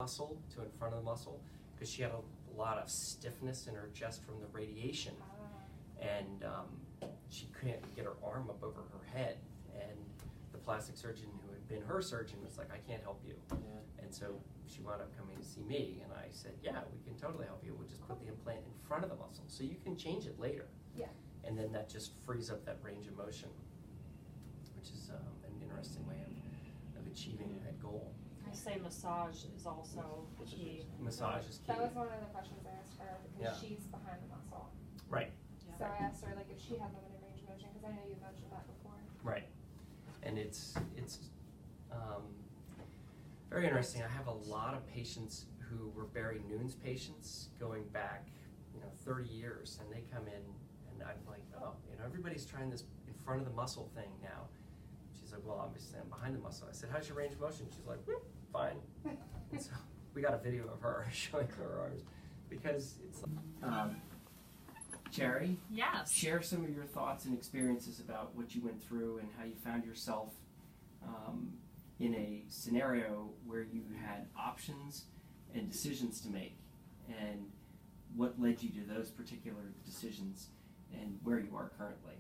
muscle to in front of the muscle because she had a lot of stiffness in her chest from the radiation, and she couldn't get her arm up over her head, and the plastic surgeon who had been her surgeon was like, I can't help you. And so she wound up coming to see me, and I said, yeah, we can totally help you. We'll just put the implant in front of the muscle so you can change it later. And then that just frees up that range of motion, which is an interesting way of achieving that goal. I say massage is also key. Massage is key. That was one of the questions I asked her because she's behind the muscle. Right. So I asked her like if she had limited range of motion because I know you mentioned that before. Right. And it's very interesting. I have a lot of patients who were Barry Noon's patients going back, 30 years, and they come in, and I'm like, oh, everybody's trying this in front of the muscle thing now. She's like, well, obviously I'm behind the muscle. I said, how's your range of motion? She's like, fine. And so we got a video of her showing her arms because it's like, Jerry? Yes. Share some of your thoughts and experiences about what you went through and how you found yourself in a scenario where you had options and decisions to make, and what led you to those particular decisions and where you are currently.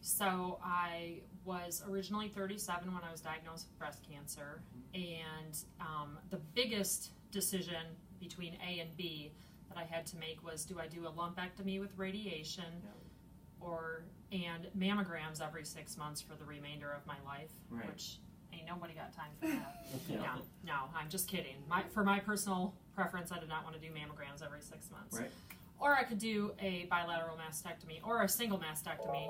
So I was originally 37 when I was diagnosed with breast cancer, and the biggest decision between A and B that I had to make was, do I do a lumpectomy with radiation and mammograms every 6 months for the remainder of my life, which ain't nobody got time for that. No, I'm just kidding. For my personal preference, I did not want to do mammograms every 6 months. Right. Or I could do a bilateral mastectomy or a single mastectomy.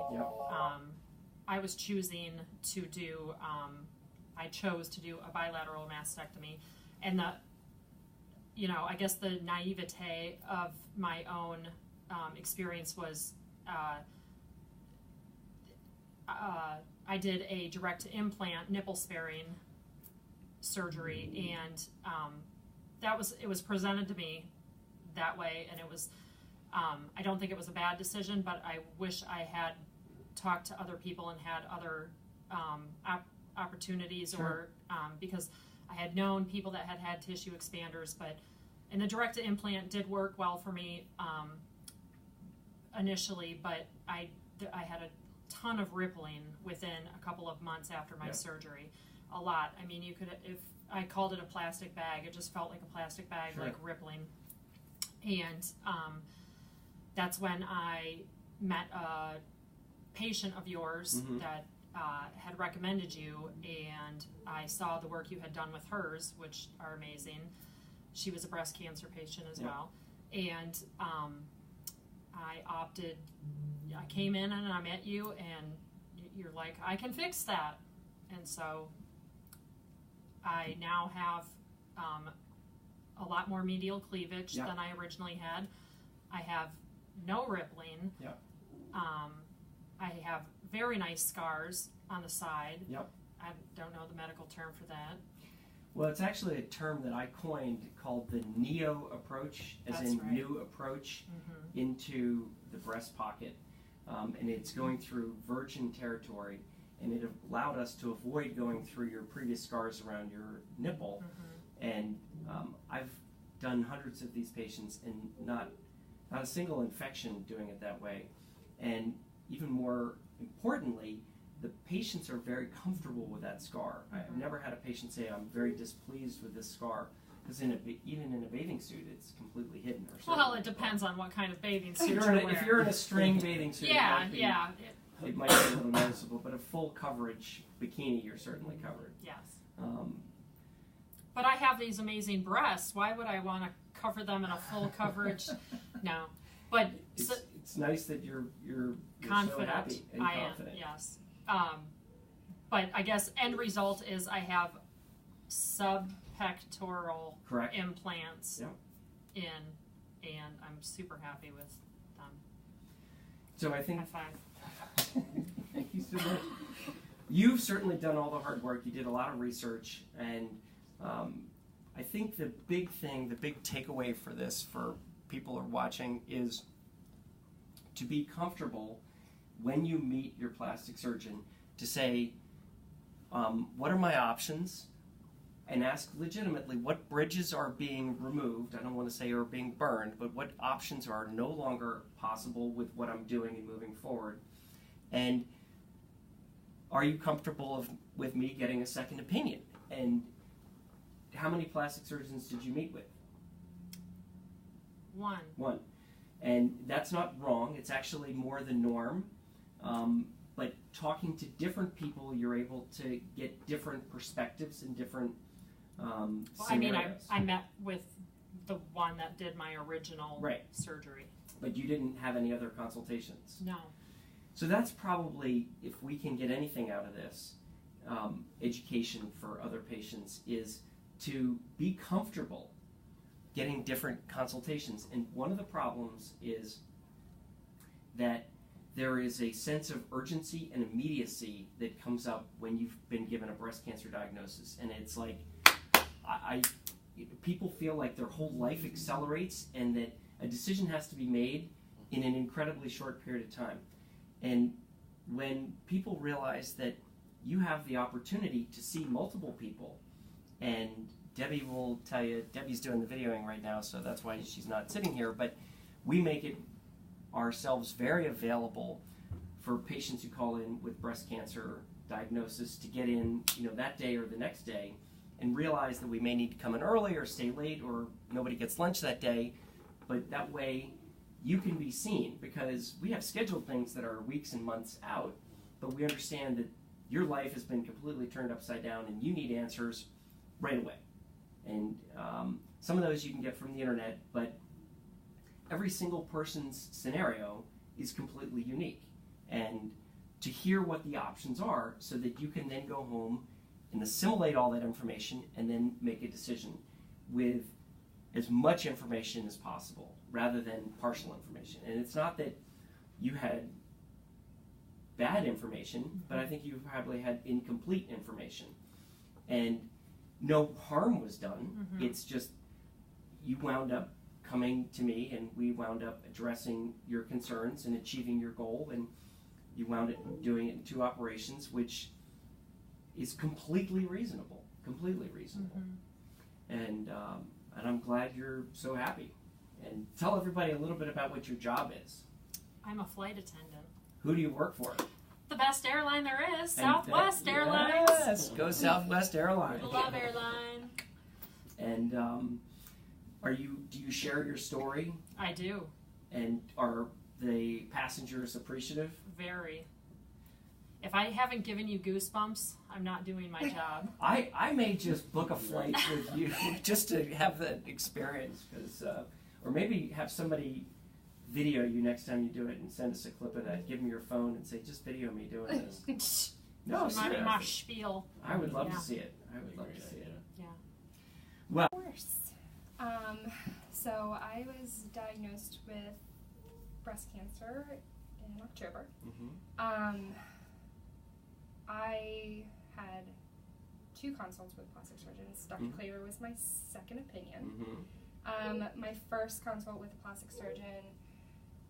I was choosing to do, I chose to do a bilateral mastectomy, and I guess the naivete of my own experience was I did a direct implant nipple sparing surgery, and it was presented to me that way, and it was I don't think it was a bad decision, but I wish I had talked to other people and had other opportunities, or because I had known people that had had tissue expanders, and the direct implant did work well for me initially, but I had a ton of rippling within a couple of months after my surgery. A lot. I mean, if I called it a plastic bag, it just felt like a plastic bag, like rippling. And that's when I met a patient of yours that had recommended you, and I saw the work you had done with hers, which are amazing. She was a breast cancer patient as well. And I came in and I met you, and you're like, I can fix that. And so I now have a lot more medial cleavage than I originally had. I have no rippling. I have very nice scars on the side. I don't know the medical term for that. Well, it's actually a term that I coined called the neo approach, as in new approach into the breast pocket. And it's going through virgin territory, and it allowed us to avoid going through your previous scars around your nipple. And I've done hundreds of these patients, and not a single infection doing it that way. And even more importantly, the patients are very comfortable with that scar. I've never had a patient say, I'm very displeased with this scar, because even in a bathing suit, it's completely hidden. Well, it depends on what kind of bathing suit you're wearing. If you're in a string bathing suit, it might be a little noticeable, but a full coverage bikini, you're certainly covered. Yes. But I have these amazing breasts. Why would I want to cover them in a full coverage? No. But it's nice that you're confident. So happy and confident. Yes. But I guess end result is I have subpectoral implants in, and I'm super happy with them. So I think. High five. Thank you so much. You've certainly done all the hard work. You did a lot of research, and I think the big takeaway for this, for people who are watching, is to be comfortable when you meet your plastic surgeon to say, what are my options? and ask legitimately what bridges are being removed. I don't want to say are being burned, but what options are no longer possible with what I'm doing and moving forward. And are you comfortable with me getting a second opinion? And how many plastic surgeons did you meet with? One. And that's not wrong. It's actually more the norm. But talking to different people, you're able to get different perspectives and different scenarios. I met with the one that did my original surgery. But you didn't have any other consultations? No. So that's probably, if we can get anything out of this, education for other patients, is to be comfortable getting different consultations. And one of the problems is that there is a sense of urgency and immediacy that comes up when you've been given a breast cancer diagnosis. And it's like, people feel like their whole life accelerates and that a decision has to be made in an incredibly short period of time. And when people realize that you have the opportunity to see multiple people, and Debbie will tell you, Debbie's doing the videoing right now, so that's why she's not sitting here, but we make it ourselves very available for patients who call in with breast cancer diagnosis to get in, that day or the next day, and realize that we may need to come in early or stay late or nobody gets lunch that day, but that way you can be seen, because we have scheduled things that are weeks and months out, but we understand that your life has been completely turned upside down and you need answers right away. And some of those you can get from the internet, but every single person's scenario is completely unique. And to hear what the options are so that you can then go home and assimilate all that information and then make a decision with as much information as possible rather than partial information. And it's not that you had bad information, but I think you probably had incomplete information. And no harm was done. It's just you wound up coming to me and we wound up addressing your concerns and achieving your goal, and you wound up doing it in 2 operations, which is completely reasonable. And I'm glad you're so happy. And tell everybody a little bit about what your job is. I'm a flight attendant. Who do you work for? The best airline there is, Southwest Airlines. Yes, go Southwest Airlines. Love airline. And do you share your story? I do. And are the passengers appreciative? Very. If I haven't given you goosebumps, I'm not doing my job. I may just book a flight with you just to have that experience, or maybe have somebody video you next time you do it and send us a clip of that. Give them your phone and say, just video me doing this. No, seriously. My spiel. I would love to see it. I would love to see it. Yeah. Well. Of course. So I was diagnosed with breast cancer in October. I had 2 consults with plastic surgeons. Dr. Claytor was my second opinion. My first consult with a plastic surgeon,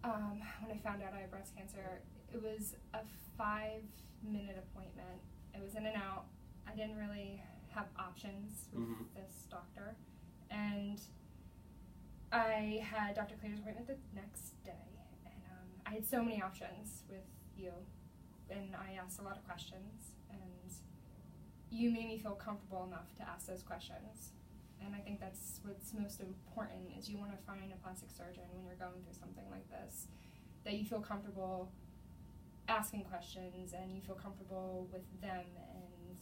when I found out I had breast cancer, it was a 5-minute appointment. It was in and out. I didn't really have options with this doctor. And I had Dr. Claytor's appointment the next day. And I had so many options with you. And I asked a lot of questions. And you made me feel comfortable enough to ask those questions. And I think that's what's most important, is you want to find a plastic surgeon when you're going through something like this, that you feel comfortable asking questions and you feel comfortable with them and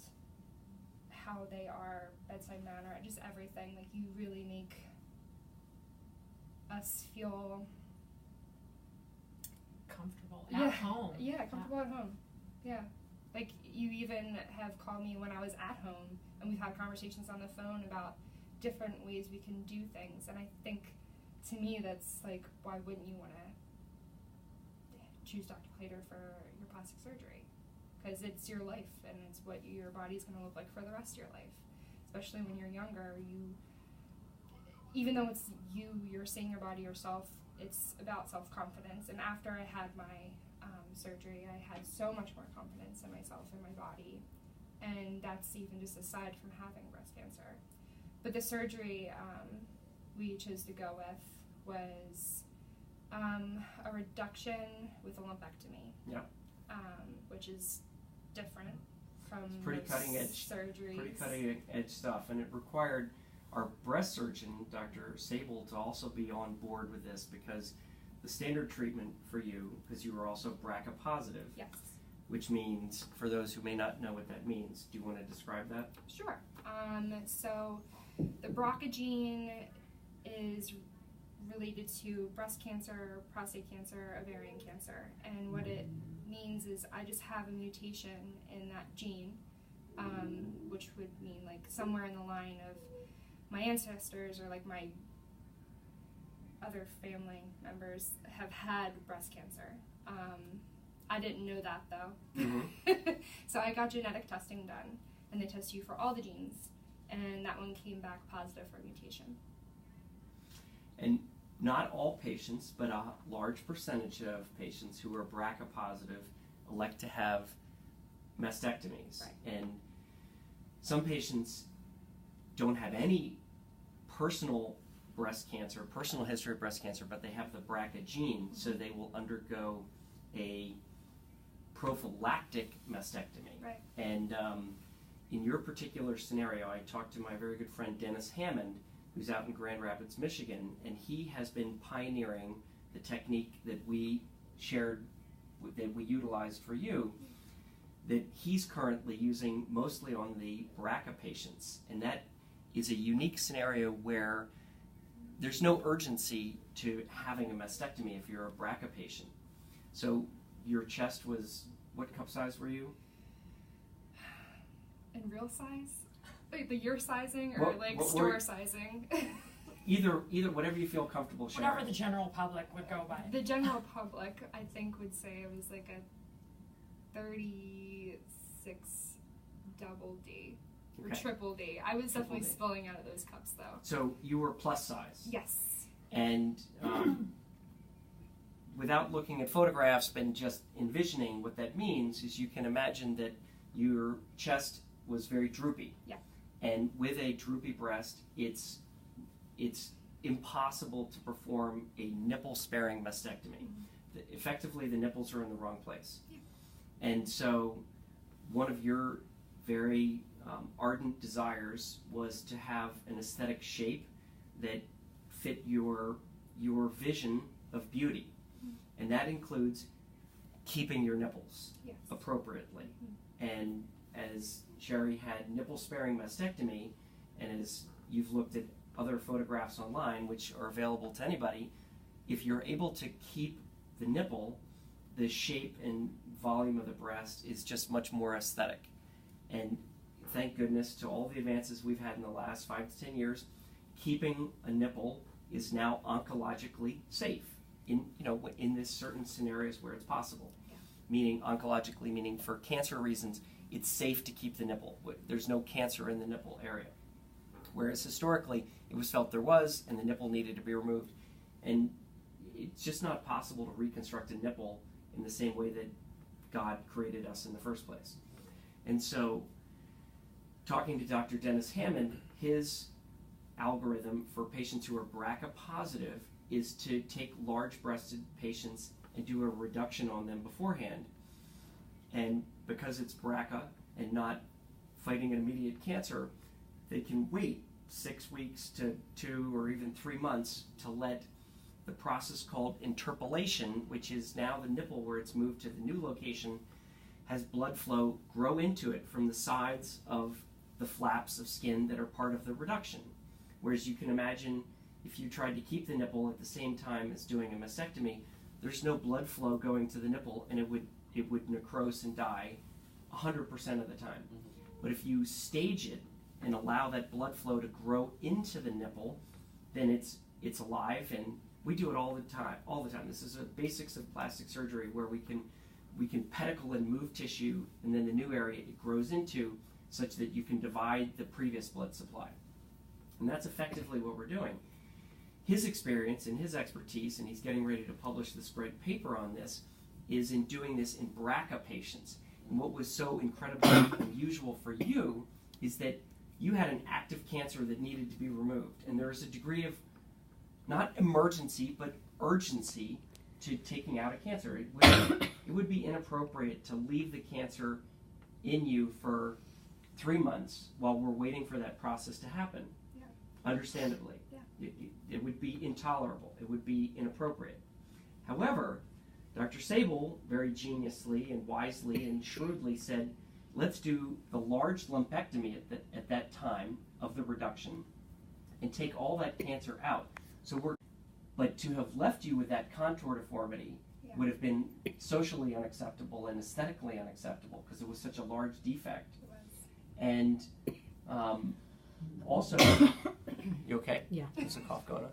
how they are, bedside manner, just everything. Like, you really make us feel comfortable at home. Yeah, comfortable at home. Yeah. Like, you even have called me when I was at home, and we've had conversations on the phone about different ways we can do things. And I think, to me, that's like, why wouldn't you want to choose Dr. Claytor for your plastic surgery? Because it's your life, and it's what your body's going to look like for the rest of your life. Especially when you're younger, even though it's you're seeing your body yourself, it's about self-confidence. And after I had my surgery, I had so much more confidence in myself and my body. and that's even just aside from having breast cancer. But the surgery we chose to go with was a reduction with a lumpectomy. Yeah. Which is different from It's pretty most cutting edge surgeries. Pretty cutting edge stuff, and it required our breast surgeon, Dr. Sable, to also be on board with this, because the standard treatment for you, because you were also BRCA positive, Yes. which means, for those who may not know what that means, do you want to describe that? Sure. So the BRCA gene is related to breast cancer, prostate cancer, ovarian cancer, and what it means is I just have a mutation in that gene, which would mean like somewhere in the line of my ancestors or like my other family members have had breast cancer. I didn't know that though. Mm-hmm. So I got genetic testing done, and they test you for all the genes, and that one came back positive for mutation. And not all patients, but a large percentage of patients who are BRCA positive elect to have mastectomies. Right. And some patients don't have any personal breast cancer, personal history of breast cancer, but they have the BRCA gene, so they will undergo a prophylactic mastectomy. Right. And in your particular scenario, I talked to my very good friend Dennis Hammond, who's out in Grand Rapids, Michigan, and he has been pioneering the technique that we shared, that we utilized for you, that he's currently using mostly on the BRCA patients. And that is a unique scenario where there's no urgency to having a mastectomy if you're a BRCA patient. So your chest was, what cup size were you? In real size? Like the your sizing or What store sizing? Either whatever you feel comfortable sharing. Whatever the general public would go by. The general public, I think, would say it was like a 36 double D or Okay. triple D. I was definitely Triple D. spilling out of those cups though. So you were plus size. Yes. And without looking at photographs but just envisioning what that means is you can imagine that your chest was very droopy. Yeah. And with a droopy breast, it's impossible to perform a nipple-sparing mastectomy. Effectively, the nipples are in the wrong place. Yeah. And so one of your very ardent desires was to have an aesthetic shape that fit your vision of beauty. And that includes keeping your nipples Yes. appropriately. And as Sherry had nipple-sparing mastectomy, and as you've looked at other photographs online, which are available to anybody, if you're able to keep the nipple, the shape and volume of the breast is just much more aesthetic. And thank goodness to all the advances we've had in the last 5 to 10 years, keeping a nipple is now oncologically safe in this certain scenarios where it's possible. Yeah. Meaning oncologically, meaning for cancer reasons, it's safe to keep the nipple. There's no cancer in the nipple area. Whereas historically, it was felt there was, and the nipple needed to be removed. And it's just not possible to reconstruct a nipple in the same way that God created us in the first place. And so, talking to Dr. Dennis Hammond, his algorithm for patients who are BRCA positive is to take large-breasted patients and do a reduction on them beforehand. And because it's BRCA and not fighting an immediate cancer, they can wait 6 weeks to 2 or even 3 months to let the process called interpolation, which is now the nipple where it's moved to the new location, has blood flow grow into it from the sides of the flaps of skin that are part of the reduction. Whereas you can imagine if you tried to keep the nipple at the same time as doing a mastectomy, there's no blood flow going to the nipple and it would necrose and die 100% of the time. But if you stage it and allow that blood flow to grow into the nipple, then it's alive, and we do it all the time. This is the basics of plastic surgery, where we can pedicle and move tissue, and then the new area it grows into, such that you can divide the previous blood supply. And that's effectively what we're doing. His experience and his expertise, and he's getting ready to publish this great paper on this, is in doing this in BRCA patients. And what was so incredibly unusual for you is that you had an active cancer that needed to be removed. And there is a degree of, not emergency, but urgency to taking out a cancer. It would be inappropriate to leave the cancer in you for 3 months while we're waiting for that process to happen. Yeah. Understandably. Yeah. It would be intolerable. It would be inappropriate. However, Dr. Sable very geniusly and wisely and shrewdly said, let's do the large lumpectomy at that time of the reduction and take all that cancer out. But to have left you with that contour deformity would have been socially unacceptable and aesthetically unacceptable because it was such a large defect. It was. And also, you okay? Yeah. There's a cough going on.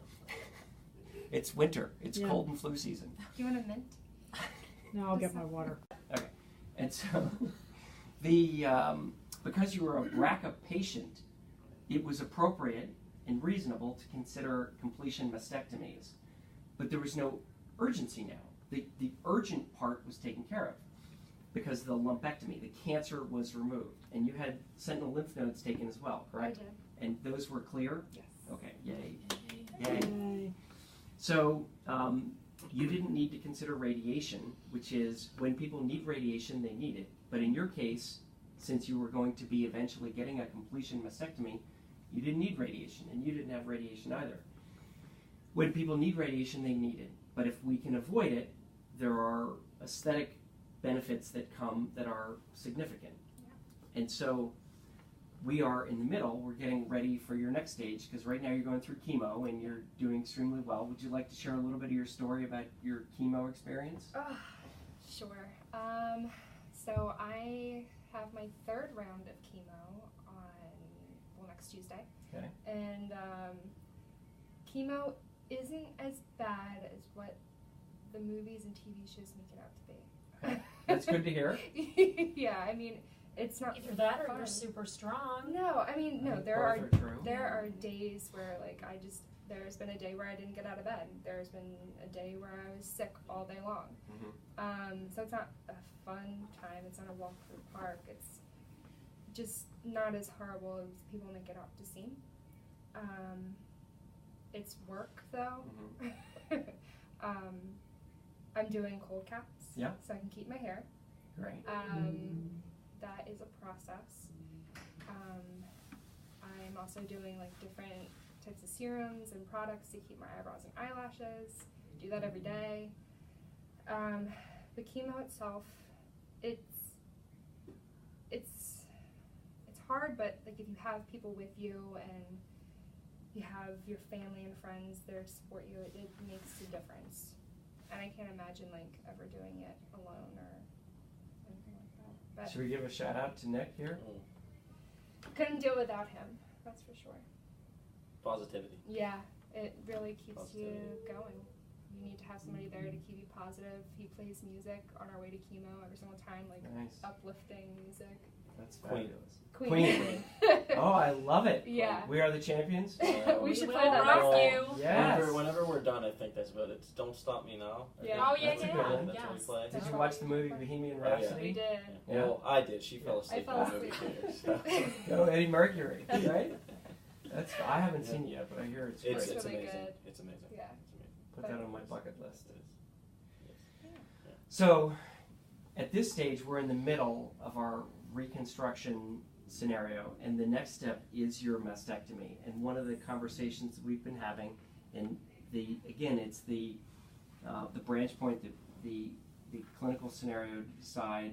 It's winter. It's cold and flu season. Do you want a mint? No, I'll get my water. Okay. And so, because you were a BRCA patient, it was appropriate and reasonable to consider completion mastectomies. But there was no urgency now. The urgent part was taken care of because of the lumpectomy. The cancer was removed. And you had sentinel lymph nodes taken as well, correct? I did. And those were clear? Yes. Okay, yay. Yay. Yay. So, you didn't need to consider radiation, which is when people need radiation, they need it. But in your case, since you were going to be eventually getting a completion mastectomy, you didn't need radiation, and you didn't have radiation either. When people need radiation, they need it. But if we can avoid it, there are aesthetic benefits that come that are significant. Yeah. And so we are in the middle. We're getting ready for your next stage because right now you're going through chemo and you're doing extremely well. Would you like to share a little bit of your story about your chemo experience? Oh, sure. So I have my 3rd round of chemo on, next Tuesday. Okay. And chemo isn't as bad as what the movies and TV shows make it out to be. Okay. That's good to hear. Yeah, I mean, it's not Either that or fun. you're super strong. No, I mean, no, there Both are true. are days where, like, there's been a day where I didn't get out of bed. There's been a day where I was sick all day long. Mm-hmm. So it's not a fun time. It's not a walk through the park. It's just not as horrible as people make it out to seem. It's work, though. Mm-hmm. I'm doing cold caps, Yeah. so I can keep my hair. Great. That is a process. I'm also doing like different types of serums and products to keep my eyebrows and eyelashes. Do that every day. The chemo itself, it's hard, but like if you have people with you and you have your family and friends there to support you, it makes a difference. And I can't imagine like ever doing it alone or anything like that. But Should we give a shout out to Nick here? couldn't do it without him, that's for sure. Positivity. Yeah, it really keeps Positivity. you going. You need to have somebody there to keep you positive. He plays music on our way to chemo every single time, like Nice. uplifting music. That's Queen. fabulous. Queen. Oh, I love it. Yeah. We are the champions. We should will play that rock next you. time. Yes. Whenever we're done, I think that's about it. It's Don't Stop Me Now. I Yeah. think Oh, yeah, that's a yeah, good yeah. one. That's what we Yes. play. Did you watch the movie Bohemian Oh, yeah. Rhapsody? We did. Yeah. Well, I did. She fell asleep I fell in the movie asleep. theater. So. Go Eddie Mercury, right? I haven't seen it yet, but I hear it's great. It's It's really amazing. good. It's amazing. Yeah. It's amazing. Put that on my bucket list. It is. Yes. So, at this stage, we're in the middle of our reconstruction scenario, and the next step is your mastectomy. And one of the conversations that we've been having, and it's the branch point, the clinical scenario to decide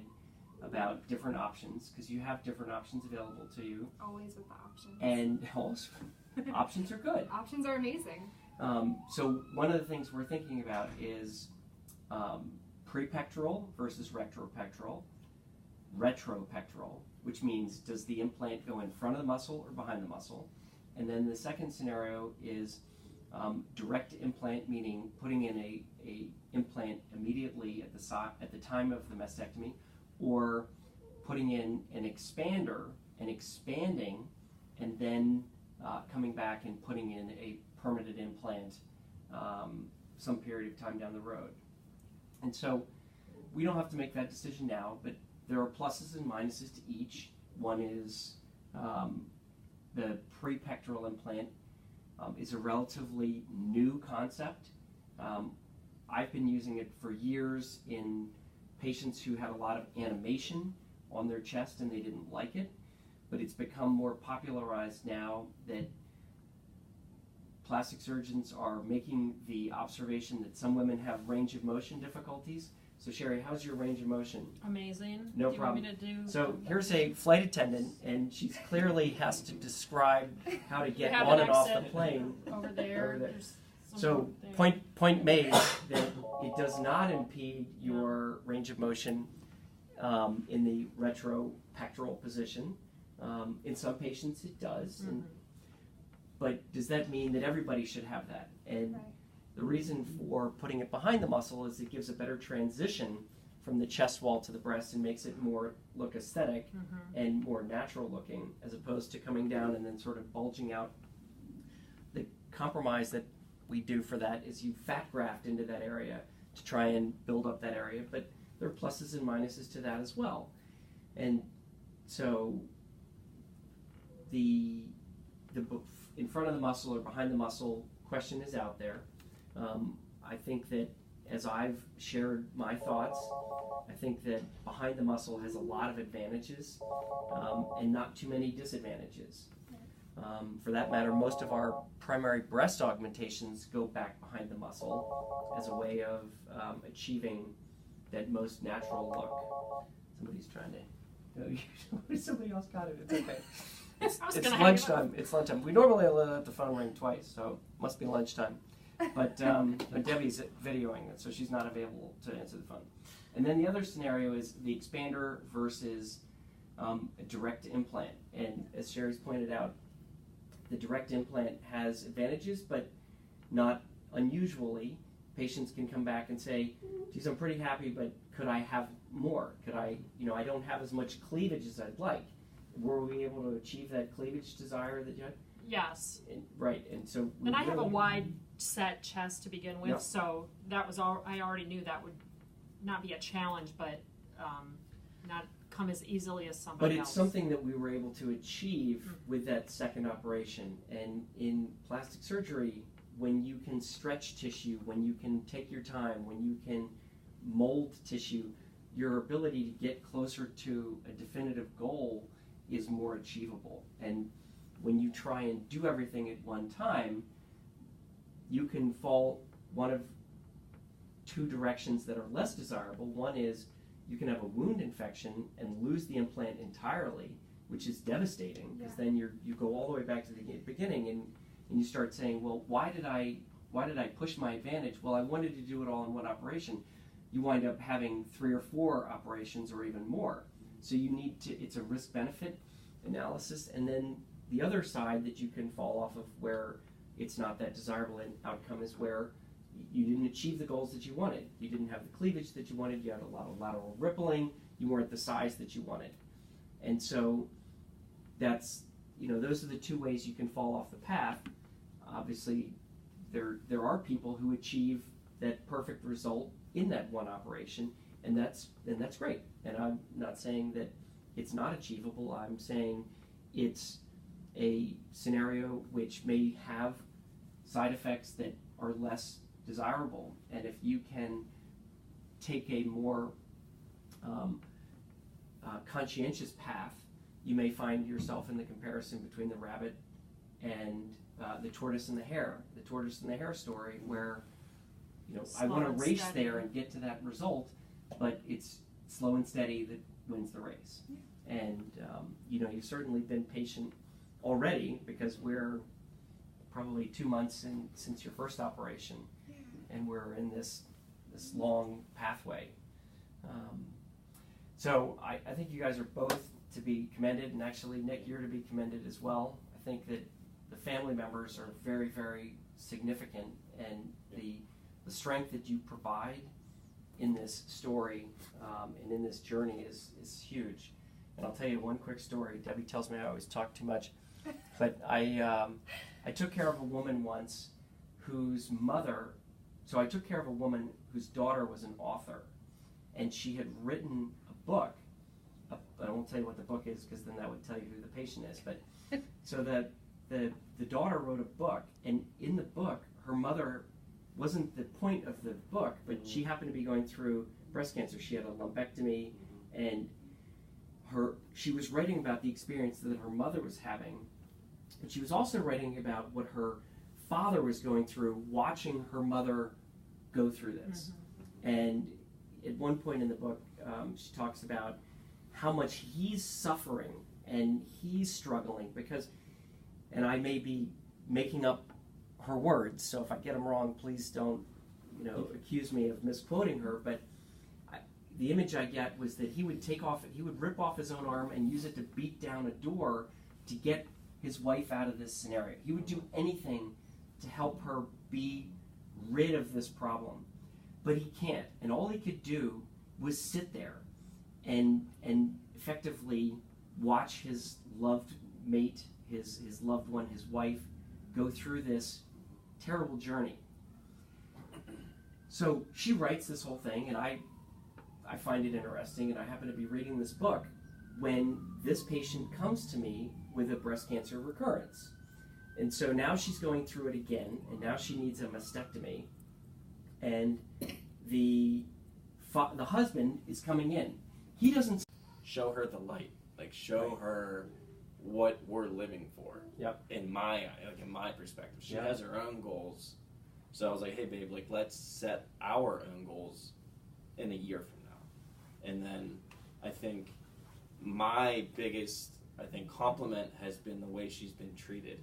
about different options, because you have different options available to you, Always with the options. and also, options are good. Options are amazing. So one of the things we're thinking about is prepectoral versus retropectoral. Retropectoral, which means does the implant go in front of the muscle or behind the muscle? And then the second scenario is direct implant, meaning putting in a implant immediately at the time of the mastectomy, or putting in an expander and expanding, and then coming back and putting in a permanent implant some period of time down the road. And so we don't have to make that decision now, but there are pluses and minuses to each. One is the prepectoral implant is a relatively new concept. I've been using it for years in patients who had a lot of animation on their chest and they didn't like it, but it's become more popularized now that plastic surgeons are making the observation that some women have range of motion difficulties. So Sherry, how's your range of motion? Amazing. No do you problem. Want me to do So here's a flight attendant, and she clearly has to describe how to get have on an and off the exit plane. over there? Over there. There's So there. point made that it does not impede your range of motion in the retropectoral position. In some patients it does. Mm-hmm. But does that mean that everybody should have that? And Right. the reason for putting it behind the muscle is it gives a better transition from the chest wall to the breast and makes it more look aesthetic and more natural looking, as opposed to coming down and then sort of bulging out. The compromise that we do for that is you fat graft into that area to try and build up that area, but there are pluses and minuses to that as well. And so the in front of the muscle or behind the muscle question is out there. I think that as I've shared my thoughts, I think that behind the muscle has a lot of advantages and not too many disadvantages. For that matter, most of our primary breast augmentations go back behind the muscle as a way of achieving that most natural look. Somebody's trying to... Somebody else got it. It's okay. It's lunchtime. It's lunchtime. We normally let the phone ring twice, so it must be lunchtime. But Debbie's videoing it, so she's not available to answer the phone. And then the other scenario is the expander versus a direct implant. And as Sherry's pointed out, the direct implant has advantages, but not unusually. Patients can come back and say, geez, I'm pretty happy, but could I have more? Could I, I don't have as much cleavage as I'd like. Were we able to achieve that cleavage desire that you had? Yes. Right, and so... And I have a wide set chest to begin with, Yep. so that was all. I already knew that would not be a challenge, but not come as easily as somebody else. But it's something that we were able to achieve with that second operation. And in plastic surgery, when you can stretch tissue, when you can take your time, when you can mold tissue, your ability to get closer to a definitive goal is more achievable. And when you try and do everything at one time, you can fall one of two directions that are less desirable. One is you can have a wound infection and lose the implant entirely, which is devastating, because then you go all the way back to the beginning and you start saying, well, why did I push my advantage? Well, I wanted to do it all in one operation. You wind up having 3 or 4 operations or even more. So you need to, it's a risk-benefit analysis. And then the other side that you can fall off of where it's not that desirable an outcome is where you didn't achieve the goals that you wanted. You didn't have the cleavage that you wanted. You had a lot of lateral rippling. You weren't the size that you wanted. And so that's, those are the two ways you can fall off the path. Obviously, there are people who achieve that perfect result in that one operation, and that's great. And I'm not saying that it's not achievable. I'm saying it's a scenario which may have side effects that are less desirable. And if you can take a more conscientious path, you may find yourself in the comparison between the rabbit and the tortoise and the hare. The tortoise and the hare story, where I want to race there and get to that result, but it's slow and steady that wins the race. Yeah. And you've certainly been patient already, because we're probably 2 months since your first operation, and we're in this long pathway. So I think you guys are both to be commended, and actually, Nick, you're to be commended as well. I think that the family members are very, very significant, and the strength that you provide in this story and in this journey is huge. And I'll tell you one quick story. Debbie tells me I always talk too much, but I took care of a woman once whose mother, so I took care of a woman whose daughter was an author, and she had written a book I won't tell you what the book is because then that would tell you who the patient is. But so the daughter wrote a book, and in the book, her mother wasn't the point of the book, but she happened to be going through breast cancer. She had a lumpectomy, and she was writing about the experience that her mother was having, but she was also writing about what her father was going through, watching her mother go through this. And at one point in the book, she talks about how much he's suffering and he's struggling because, and I may be making up her words, so if I get them wrong, please don't, accuse me of misquoting her, but the image I get was that he would rip off his own arm and use it to beat down a door to get his wife out of this scenario. He would do anything to help her be rid of this problem, but he can't. And all he could do was sit there and effectively watch his loved mate, his loved one, his wife, go through this terrible journey. So she writes this whole thing, and I find it interesting, and I happen to be reading this book when this patient comes to me with a breast cancer recurrence. And so now she's going through it again, and now she needs a mastectomy, and the husband is coming in. He doesn't show her the light, like show her what we're living for. Yep. In my perspective, she has her own goals. So I was like, hey babe, like let's set our own goals in a year from now. And then I think my biggest compliment has been the way she's been treated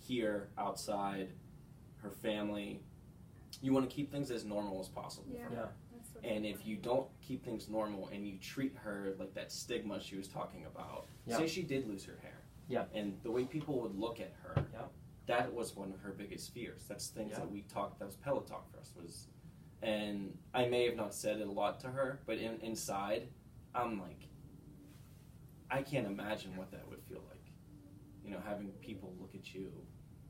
here, outside, her family. You want to keep things as normal as possible for her. And if you don't keep things normal and you treat her like that stigma she was talking about, say she did lose her hair, and the way people would look at her, that was one of her biggest fears. That's things that we talked, that was pillow talk for us. And I may have not said it a lot to her, but inside, I'm like, I can't imagine what that would feel like. Having people look at you,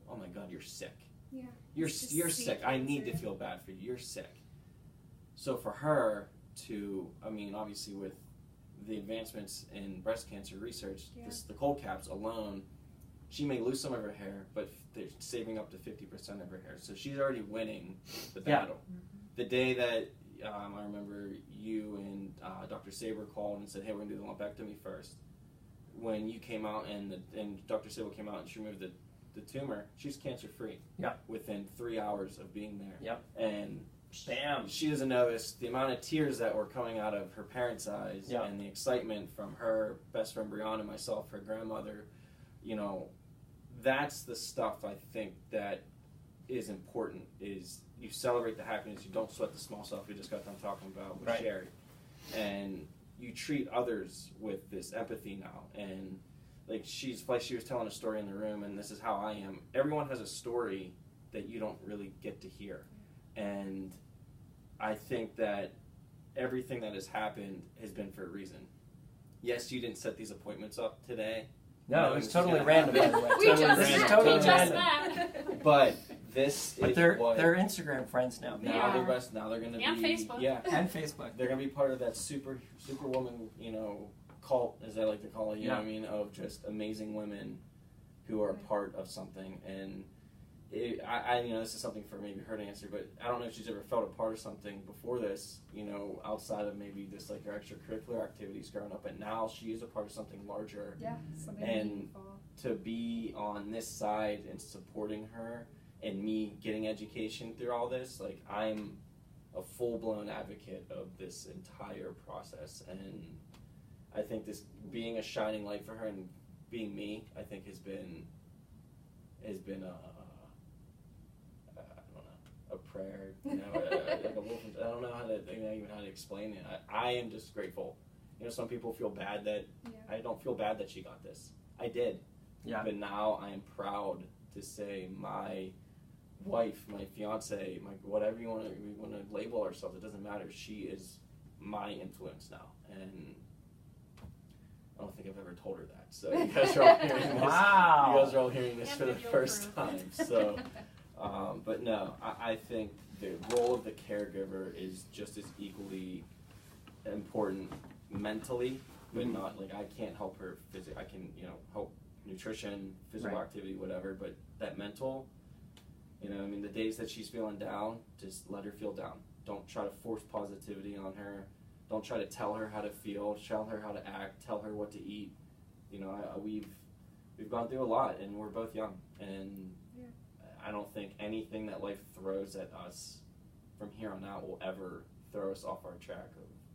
oh my God, you're sick. Yeah. You're sick. I need to feel bad for you. You're sick. So for her to, obviously with the advancements in breast cancer research, the cold caps alone, she may lose some of her hair, but they're saving up to 50% of her hair. So she's already winning the battle. The day that I remember you and Dr. Saber called and said, hey, we're going to do the lumpectomy first. When you came out and Dr. Saber came out and she removed the tumor, she's cancer-free within 3 hours of being there. And bam, she doesn't notice the amount of tears that were coming out of her parents' eyes and the excitement from her best friend Brianna, myself, her grandmother. That's the stuff I think that is important, is you celebrate the happiness, you don't sweat the small stuff we just got done talking about with Sherry. And you treat others with this empathy now. And like she was telling a story in the room, and this is how I am. Everyone has a story that you don't really get to hear. And I think that everything that has happened has been for a reason. Yes, you didn't set these appointments up today. No, it was totally random, by the way. Totally random. But they're Instagram friends now. Now they're going to be and Facebook. Yeah, and Facebook. They're going to be part of that superwoman, cult, as I like to call it. You know what I mean? Of just amazing women who are part of something. And this is something for maybe her to answer, but I don't know if she's ever felt a part of something before this, outside of maybe just like her extracurricular activities growing up, but now she is a part of something larger. Yeah, something meaningful. To be on this side and supporting her and me getting education through all this, like I'm a full-blown advocate of this entire process, and I think this being a shining light for her and being me, I think has been a prayer, like a wolf. I don't know even how to explain it. I am just grateful. Some people feel bad that I don't feel bad that she got this. I did. Yeah. But now I am proud to say my wife, my fiance, my whatever we want to label ourselves. It doesn't matter. She is my influence now, and I don't think I've ever told her that. So you guys are all hearing this. Wow. You guys are all hearing this for the first time. So. But no, I think the role of the caregiver is just as equally important mentally but Mhm. not like I can't help her I can, help nutrition, physical Right. activity, whatever, but that mental, I mean, the days that she's feeling down, just let her feel down. Don't try to force positivity on her. Don't try to tell her how to feel, tell her how to act, tell her what to eat. We've gone through a lot, and we're both young, and I don't think anything that life throws at us from here on out will ever throw us off our track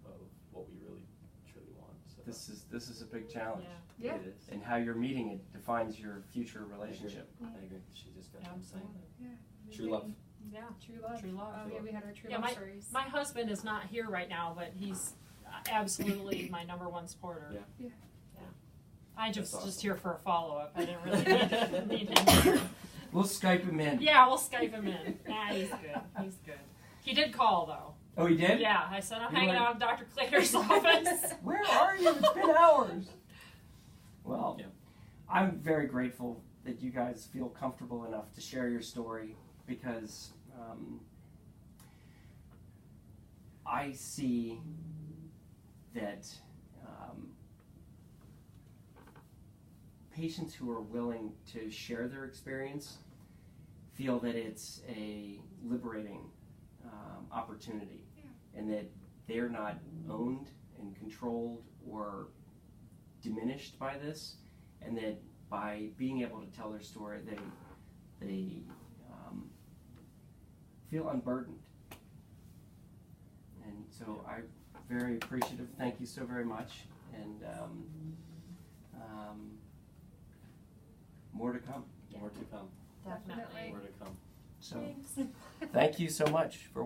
of what we really truly want. So This is a big challenge. Yeah. it is. And how you're meeting it defines your future relationship. I agree. She just got done saying Absolutely. that. True love. Yeah. True love. True love. Oh, yeah, we had our true Yeah, love stories. My husband is not here right now, but he's absolutely my number one supporter. Yeah. I That's just awesome. here for a follow up. I didn't really need him here. We'll Skype him in. Yeah, we'll Skype him in. Nah, he's good. He's good. He did call though. Oh, he did? Yeah, I said I'm He hanging went- out in Dr. Claytor's office. Where are you? It's been hours. Well, Yeah. I'm very grateful that you guys feel comfortable enough to share your story because I see that patients who are willing to share their experience feel that it's a liberating opportunity, and that they're not owned and controlled or diminished by this, and that by being able to tell their story, they feel unburdened. And so I'm very appreciative. Thank you so very much, and more to come. More to come. Definitely. More to come. So Thanks. thank you so much for